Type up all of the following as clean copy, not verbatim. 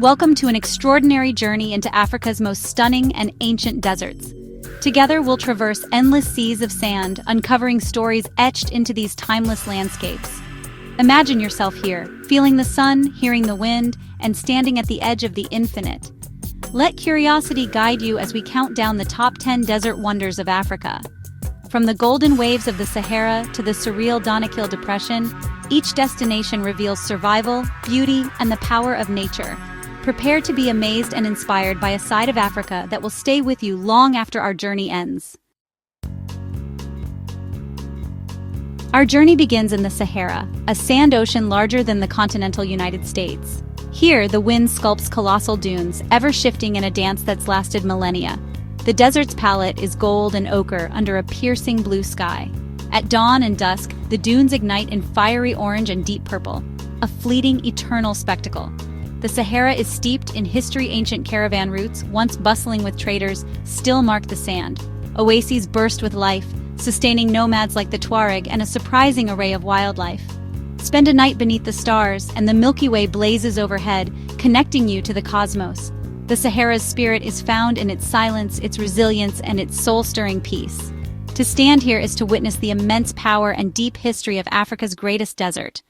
Welcome to an extraordinary journey into Africa's most stunning and ancient deserts. Together, we'll traverse endless seas of sand, uncovering stories etched into these timeless landscapes. Imagine yourself here, feeling the sun, hearing the wind, and standing at the edge of the infinite. Let curiosity guide you as we count down the top 10 desert wonders of Africa. From the golden waves of the Sahara to the surreal Danakil Depression, each destination reveals survival, beauty, and the power of nature. Prepare to be amazed and inspired by a side of Africa that will stay with you long after our journey ends. Our journey begins in the Sahara, a sand ocean larger than the continental United States. Here, the wind sculpts colossal dunes, ever shifting in a dance that's lasted millennia. The desert's palette is gold and ochre under a piercing blue sky. At dawn and dusk, the dunes ignite in fiery orange and deep purple, a fleeting, eternal spectacle. The Sahara is steeped in history. Ancient caravan routes, once bustling with traders, still mark the sand. Oases burst with life, sustaining nomads like the Tuareg and a surprising array of wildlife. Spend a night beneath the stars, and the Milky Way blazes overhead, connecting you to the cosmos. The Sahara's spirit is found in its silence, its resilience, and its soul-stirring peace. To stand here is to witness the immense power and deep history of Africa's greatest desert.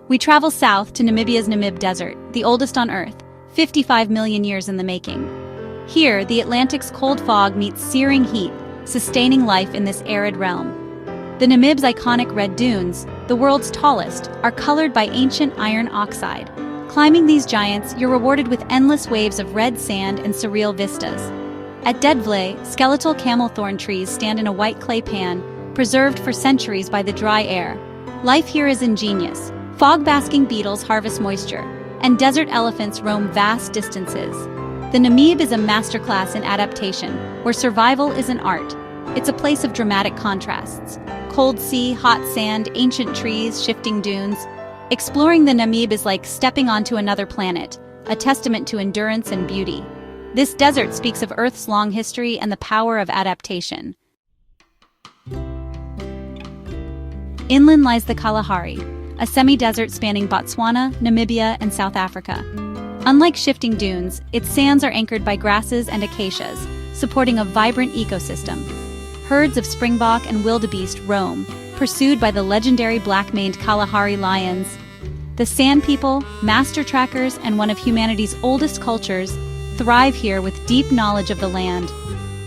We travel south to Namibia's Namib Desert, the oldest on Earth, 55 million years in the making. Here, the Atlantic's cold fog meets searing heat, sustaining life in this arid realm. The Namib's iconic red dunes, the world's tallest, are colored by ancient iron oxide. Climbing these giants, you're rewarded with endless waves of red sand and surreal vistas. At Dedvle, skeletal camel thorn trees stand in a white clay pan, preserved for centuries by the dry air. Life here is ingenious. Fog-basking beetles harvest moisture, and desert elephants roam vast distances. The Namib is a masterclass in adaptation, where survival is an art. It's a place of dramatic contrasts. Cold sea, hot sand, ancient trees, shifting dunes. Exploring the Namib is like stepping onto another planet, a testament to endurance and beauty. This desert speaks of Earth's long history and the power of adaptation. Inland lies the Kalahari, a semi-desert spanning Botswana, Namibia, and South Africa. Unlike shifting dunes, its sands are anchored by grasses and acacias, supporting a vibrant ecosystem. Herds of springbok and wildebeest roam, pursued by the legendary black-maned Kalahari lions. The Sand People, master trackers, and one of humanity's oldest cultures, thrive here with deep knowledge of the land.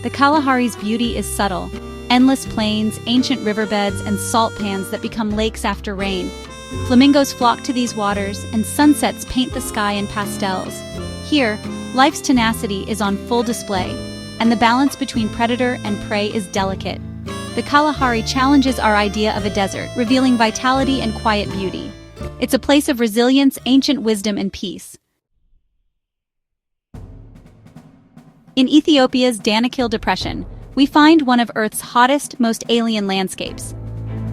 The Kalahari's beauty is subtle. Endless plains, ancient riverbeds, and salt pans that become lakes after rain. Flamingos flock to these waters, and sunsets paint the sky in pastels. Here, life's tenacity is on full display, and the balance between predator and prey is delicate. The Kalahari challenges our idea of a desert, revealing vitality and quiet beauty. It's a place of resilience, ancient wisdom, and peace. In Ethiopia's Danakil Depression, we find one of Earth's hottest, most alien landscapes.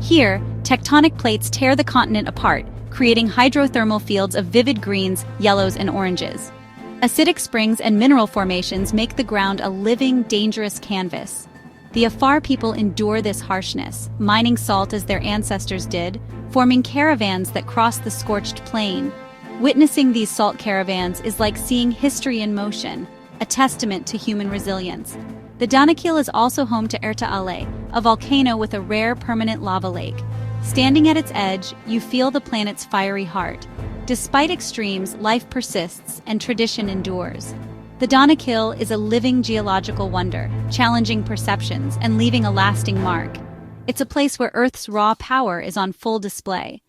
Here, tectonic plates tear the continent apart, creating hydrothermal fields of vivid greens, yellows, and oranges. Acidic springs and mineral formations make the ground a living, dangerous canvas. The Afar people endure this harshness, mining salt as their ancestors did, forming caravans that cross the scorched plain. Witnessing these salt caravans is like seeing history in motion, a testament to human resilience. The Danakil is also home to Erta Ale, a volcano with a rare permanent lava lake. Standing at its edge, you feel the planet's fiery heart. Despite extremes, life persists and tradition endures. The Danakil is a living geological wonder, challenging perceptions and leaving a lasting mark. It's a place where Earth's raw power is on full display.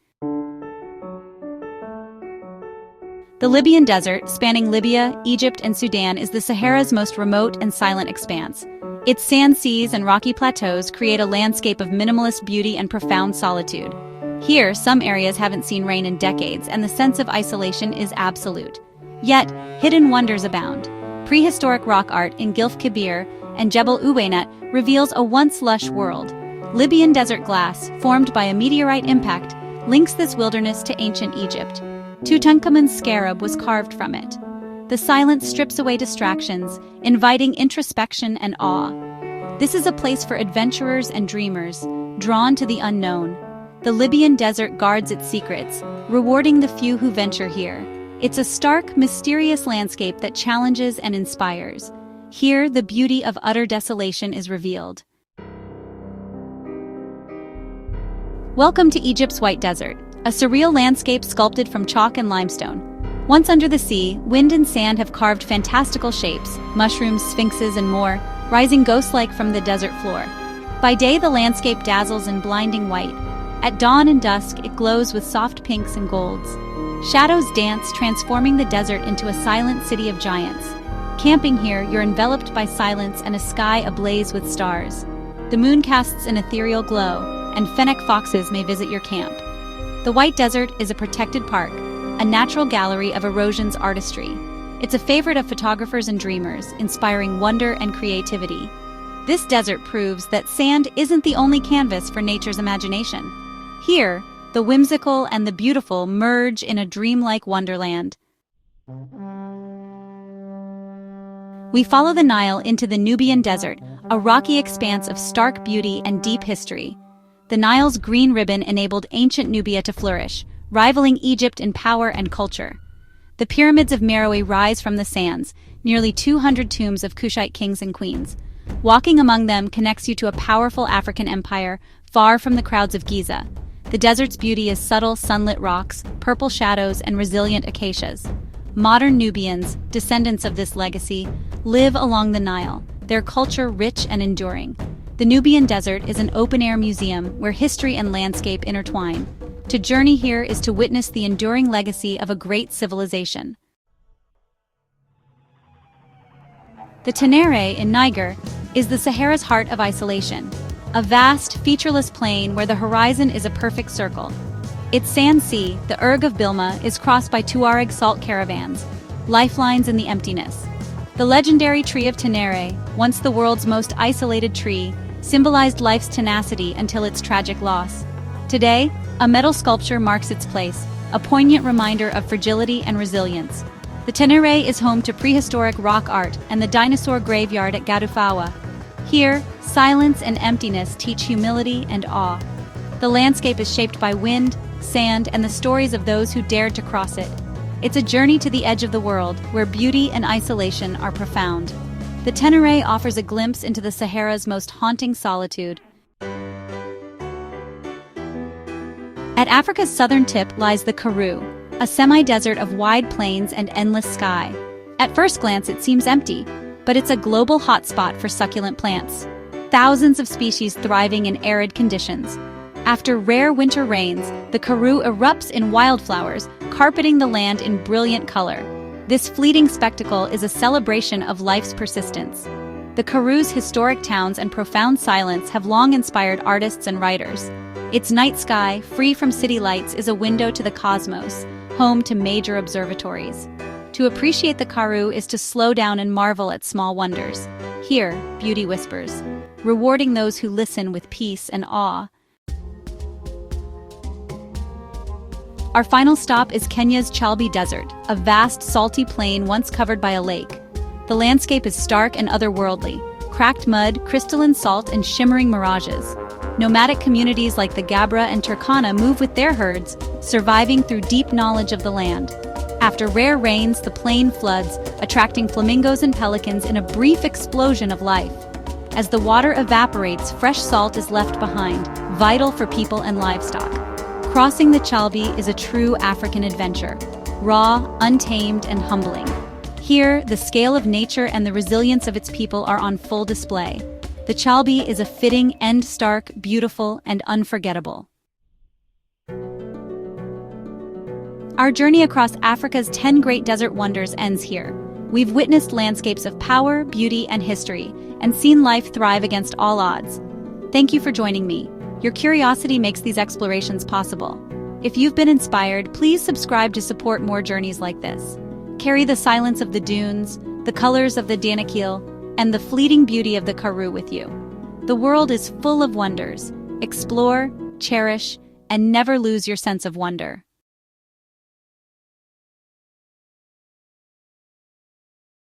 The Libyan Desert, spanning Libya, Egypt, and Sudan, is the Sahara's most remote and silent expanse. Its sand seas and rocky plateaus create a landscape of minimalist beauty and profound solitude. Here, some areas haven't seen rain in decades, and the sense of isolation is absolute. Yet, hidden wonders abound. Prehistoric rock art in Gilf Kebir and Jebel Uweinat reveals a once lush world. Libyan desert glass, formed by a meteorite impact, links this wilderness to ancient Egypt. Tutankhamun's scarab was carved from it. The silence strips away distractions, inviting introspection and awe. This is a place for adventurers and dreamers, drawn to the unknown. The Libyan desert guards its secrets, rewarding the few who venture here. It's a stark, mysterious landscape that challenges and inspires. Here, the beauty of utter desolation is revealed. Welcome to Egypt's White Desert, a surreal landscape sculpted from chalk and limestone. Once under the sea, wind and sand have carved fantastical shapes, mushrooms, sphinxes, and more, rising ghost-like from the desert floor. By day, the landscape dazzles in blinding white. At dawn and dusk, it glows with soft pinks and golds. Shadows dance, transforming the desert into a silent city of giants. Camping here, you're enveloped by silence and a sky ablaze with stars. The moon casts an ethereal glow, and fennec foxes may visit your camp. The White Desert is a protected park, a natural gallery of erosion's artistry. It's a favorite of photographers and dreamers, inspiring wonder and creativity. This desert proves that sand isn't the only canvas for nature's imagination. Here, the whimsical and the beautiful merge in a dreamlike wonderland. We follow the Nile into the Nubian Desert, a rocky expanse of stark beauty and deep history. The Nile's green ribbon enabled ancient Nubia to flourish, rivaling Egypt in power and culture. The pyramids of Meroe rise from the sands, nearly 200 tombs of Kushite kings and queens. Walking among them connects you to a powerful African empire, far from the crowds of Giza. The desert's beauty is subtle sunlit rocks, purple shadows, and resilient acacias. Modern Nubians, descendants of this legacy, live along the Nile, their culture rich and enduring. The Nubian Desert is an open-air museum where history and landscape intertwine. To journey here is to witness the enduring legacy of a great civilization. The Tenere in Niger is the Sahara's heart of isolation, a vast, featureless plain where the horizon is a perfect circle. Its sand sea, the Erg of Bilma, is crossed by Tuareg salt caravans, lifelines in the emptiness. The legendary tree of Tenere, once the world's most isolated tree, symbolized life's tenacity until its tragic loss. Today, a metal sculpture marks its place, a poignant reminder of fragility and resilience. The Tenere is home to prehistoric rock art and the dinosaur graveyard at Gadufawa. Here, silence and emptiness teach humility and awe. The landscape is shaped by wind, sand, and the stories of those who dared to cross it. It's a journey to the edge of the world, where beauty and isolation are profound. The Tenere offers a glimpse into the Sahara's most haunting solitude. At Africa's southern tip lies the Karoo, a semi-desert of wide plains and endless sky. At first glance, it seems empty, but it's a global hotspot for succulent plants. Thousands of species thriving in arid conditions. After rare winter rains, the Karoo erupts in wildflowers, carpeting the land in brilliant color. This fleeting spectacle is a celebration of life's persistence. The Karoo's historic towns and profound silence have long inspired artists and writers. Its night sky, free from city lights, is a window to the cosmos, home to major observatories. To appreciate the Karoo is to slow down and marvel at small wonders. Here, beauty whispers, rewarding those who listen with peace and awe. Our final stop is Kenya's Chalbi Desert, a vast, salty plain once covered by a lake. The landscape is stark and otherworldly, cracked mud, crystalline salt, and shimmering mirages. Nomadic communities like the Gabra and Turkana move with their herds, surviving through deep knowledge of the land. After rare rains, the plain floods, attracting flamingos and pelicans in a brief explosion of life. As the water evaporates, fresh salt is left behind, vital for people and livestock. Crossing the Chalbi is a true African adventure, raw, untamed, and humbling. Here, the scale of nature and the resilience of its people are on full display. The Chalbi is a fitting end, stark, beautiful, and unforgettable. Our journey across Africa's 10 great desert wonders ends here. We've witnessed landscapes of power, beauty, and history, and seen life thrive against all odds. Thank you for joining me. Your curiosity makes these explorations possible. If you've been inspired, please subscribe to support more journeys like this. Carry the silence of the dunes, the colors of the Danakil, and the fleeting beauty of the Karoo with you. The world is full of wonders. Explore, cherish, and never lose your sense of wonder.